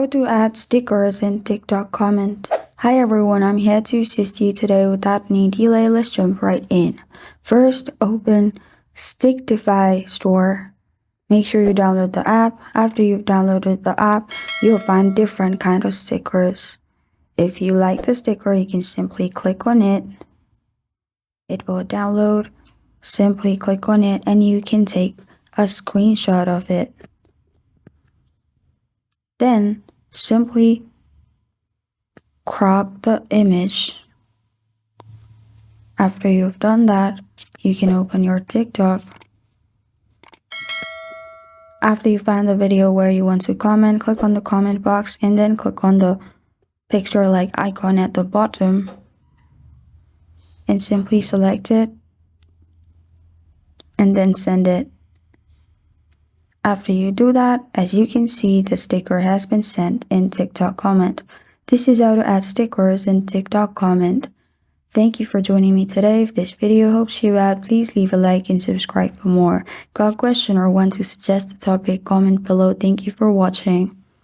How to add stickers in TikTok comment. Hi everyone, I'm here to assist you today. Without any delay, let's jump right in. First, open Sticktify store. Make sure you download the app. After you've downloaded the app, you'll find different kind of stickers. If you like the sticker, you can simply click on it. It will download. Simply click on it and you can take a screenshot of it. Then simply crop the image. After you've done that, you can open your TikTok. After you find the video where you want to comment, click on the comment box and then click on the picture like icon at the bottom and simply select it and then send it. After you do that, as you can see, the sticker has been sent in TikTok comment. This is how to add stickers in TikTok comment. Thank you for joining me today. If this video helps you out, please leave a like and subscribe for more. Got a question or want to suggest a topic? Comment below. Thank you for watching.